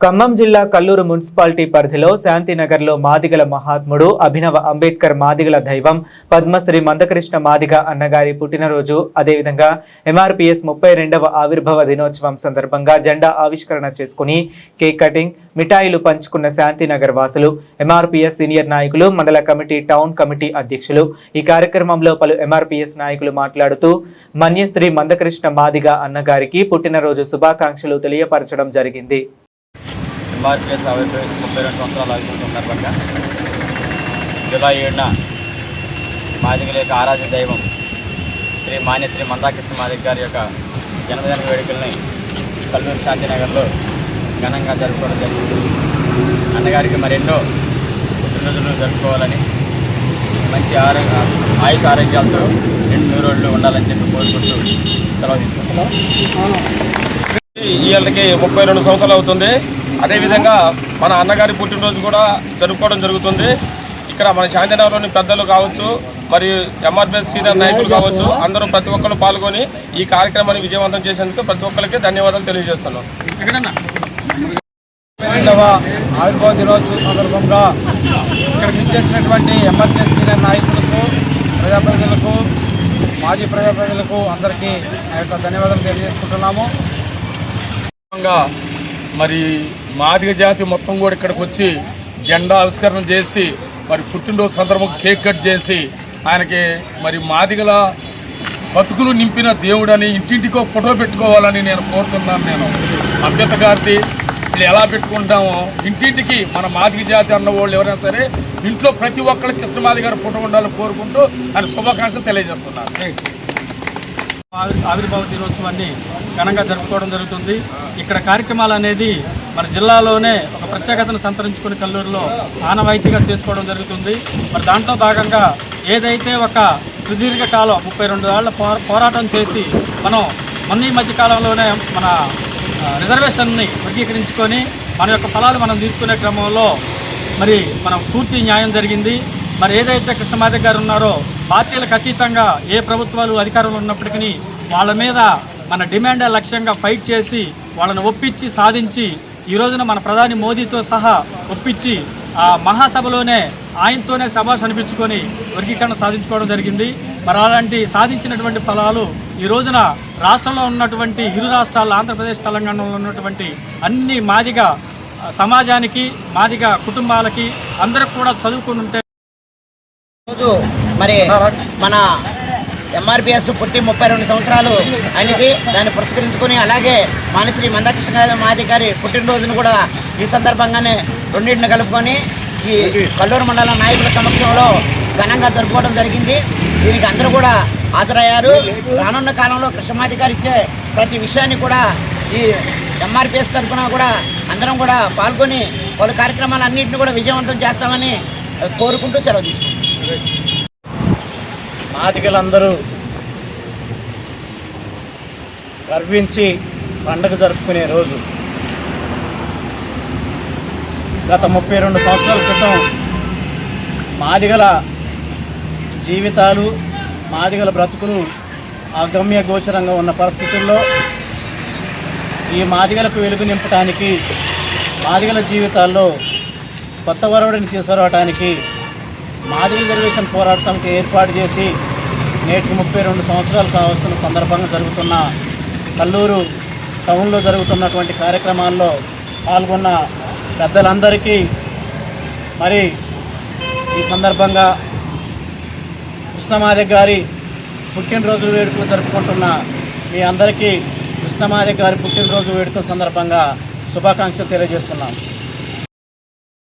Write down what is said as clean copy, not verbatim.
ఖమ్మం జిల్లా కల్లూరు మున్సిపాలిటీ పరిధిలో శాంతినగర్లో మాదిగల మహాత్ముడు అభినవ అంబేద్కర్ మాదిగల దైవం పద్మశ్రీ మందకృష్ణ మాదిగ అన్నగారి పుట్టినరోజు అదేవిధంగా ఎంఆర్పీఎస్ 32వ ఆవిర్భావ దినోత్సవం సందర్భంగా జెండా ఆవిష్కరణ చేసుకుని కేక్ కటింగ్ మిఠాయిలు పంచుకున్న శాంతినగర్ వాసులు ఎంఆర్పీఎస్ సీనియర్ నాయకులు మండల కమిటీ టౌన్ కమిటీ అధ్యక్షులు ఈ కార్యక్రమంలో పలు ఎంఆర్పీఎస్ నాయకులు మాట్లాడుతూ మన్యశ్రీ మందకృష్ణ మాదిగ అన్నగారికి పుట్టినరోజు శుభాకాంక్షలు తెలియపరచడం జరిగింది. ఎంఆర్పీఎస్ 32 సంవత్సరాలు ఆగిపోతున్న సందర్భంగా జూలై 7న మాదిగల యొక్క ఆరాధ్య దైవం శ్రీ మాన్యశ్రీ మందాకృష్ణ మాదిగ గారి యొక్క జన్మదిన వేడుకల్ని కల్లూరు శాంతినగర్లో ఘనంగా జరుపుకోవడం జరిగింది. అన్నగారికి మరెన్నో పుట్టినరోజులు జరుపుకోవాలని మంచి ఆయుష్ ఆరోగ్యాలతో 2 రోజులు ఉండాలని చెప్పి కోరుకుంటూ సెలవు తీసుకుంటున్నాం. ఈ ఏళ్ళకి 32 సంవత్సరాలు అవుతుంది. అదేవిధంగా మన అన్నగారి పుట్టినరోజు కూడా జరుపుకోవడం జరుగుతుంది. ఇక్కడ మన శాంతినగర్లోని పెద్దలు కావచ్చు, మరియు ఎంఆర్పీఎస్ సీనియర్ నాయకులు కావచ్చు, అందరూ ప్రతి ఒక్కరు పాల్గొని ఈ కార్యక్రమాన్ని విజయవంతం చేసేందుకు ప్రతి ఒక్కరికి ధన్యవాదాలు తెలియజేస్తున్నాం. 32వ ఆవిర్భావ దినోత్సవం సందర్భంగా ఇక్కడికి ఇచ్చేసినటువంటి ఎంఆర్పీఎస్ సీనియర్ నాయకులకు, ప్రజాప్రతినిధులకు, మాజీ ప్రజాప్రతినిధులకు అందరికీ నా యొక్క ధన్యవాదాలు తెలియజేసుకుంటున్నాము. మరి మాదిగ జాతి మొత్తం కూడా ఇక్కడికి వచ్చి జెండా ఆవిష్కరణ చేసి మరి పుట్టినరోజు సందర్భంగా కేక్ కట్ చేసి ఆయనకి మరి మాదిగల బతుకులు నింపిన దేవుడని ఇంటింటికి ఒక ఫోటో పెట్టుకోవాలని నేను కోరుతున్నాను. నేను అంబేద్కర్ గారిది ఇప్పుడు ఎలా పెట్టుకుంటామో ఇంటింటికి మన మాదిగ జాతి అన్న వాళ్ళు ఎవరైనా సరే ఇంట్లో ప్రతి ఒక్కరికి కృష్ణ మాదిగ గారి ఫోటో ఉండాలని కోరుకుంటూ ఆయన శుభాకాంక్షలు తెలియజేస్తున్నాను. ఆవిర్భావ దినోత్సవాన్ని ఘనంగా జరుపుకోవడం జరుగుతుంది. ఇక్కడ కార్యక్రమాలు అనేది మన జిల్లాలోనే ఒక ప్రత్యేకతను సంతరించుకుని కల్లూరులో ఆనవాయితీగా చేసుకోవడం జరుగుతుంది. మరి దాంట్లో భాగంగా ఏదైతే ఒక సుదీర్ఘకాలం 32 ఏళ్ల పోరాటం చేసి మన ఈ మధ్య కాలంలోనే మన రిజర్వేషన్ని వర్గీకరించుకొని మన యొక్క ఫలాలు మనం తీసుకునే క్రమంలో మరి మనం పూర్తి న్యాయం జరిగింది. మరి ఏదైతే కృష్ణమాదిగ గారు ఉన్నారో పార్టీలకు అతీతంగా ఏ ప్రభుత్వాలు అధికారంలో ఉన్నప్పటికీ వాళ్ళ మీద మన డిమాండ్ లక్ష్యంగా ఫైట్ చేసి వాళ్ళని ఒప్పించి సాధించి ఈ రోజున మన ప్రధాని మోదీతో సహా ఒప్పించి ఆ మహాసభలోనే ఆయనతోనే శభాష్ అనిపించుకొని వర్గీకరణ సాధించుకోవడం జరిగింది. మరి అలాంటి సాధించినటువంటి ఫలాలు ఈ రోజున రాష్ట్రంలో ఉన్నటువంటి ఇరు రాష్ట్రాల్లో ఆంధ్రప్రదేశ్, తెలంగాణలో ఉన్నటువంటి అన్ని మాదిగ సమాజానికి, మాదిగ కుటుంబాలకి అందరికి కూడా చదువుకుని ఉంటే మరి మన ఎంఆర్పీఎస్ పుట్టి 32 సంవత్సరాలు అయినది. దాన్ని పురస్కరించుకొని అలాగే మాన్యశ్రీ మందకృష్ణ మాదిగ గారి పుట్టినరోజును కూడా ఈ సందర్భంగానే రెండింటిని కలుపుకొని ఈ కల్లూరు మండల నాయకుల సమక్షంలో ఘనంగా జరుపుకోవడం జరిగింది. దీనికి అందరూ కూడా హాజరయ్యారు. రానున్న కాలంలో కృష్ణమాదిగ గారు ఇచ్చే ప్రతి విషయాన్ని కూడా ఈ ఎంఆర్పీఎస్ తరఫున కూడా అందరం కూడా పాల్గొని పలు కార్యక్రమాలన్నింటినీ కూడా విజయవంతం చేస్తామని కోరుకుంటూ సెలవు తీసుకుంటాం. మాదిగలందరూ గర్వించి పండుగ జరుపుకునే రోజు. గత 32 సంవత్సరాల క్రితం మాదిగల జీవితాలు, మాదిగల బ్రతుకులు అగమ్య గోచరంగా ఉన్న పరిస్థితుల్లో ఈ మాదిగలకు వెలుగు నింపడానికి, మాదిగల జీవితాల్లో కొత్త వరవడిని తీసుకురావడానికి మాదిగ రిజర్వేషన్ పోరాట సమితి ఏర్పాటు చేసి నేటికి 32 సంవత్సరాలు కావస్తున్న సందర్భంగా జరుగుతున్న కల్లూరు టౌన్లో జరుగుతున్నటువంటి కార్యక్రమాల్లో పాల్గొన్న పెద్దలందరికీ మరి ఈ సందర్భంగా కృష్ణమాదిగ గారి పుట్టినరోజు వేడుకలు జరుపుకుంటున్న మీ అందరికీ కృష్ణమాదిగ గారి పుట్టినరోజు వేడుకల సందర్భంగా శుభాకాంక్షలు తెలియజేస్తున్నాం.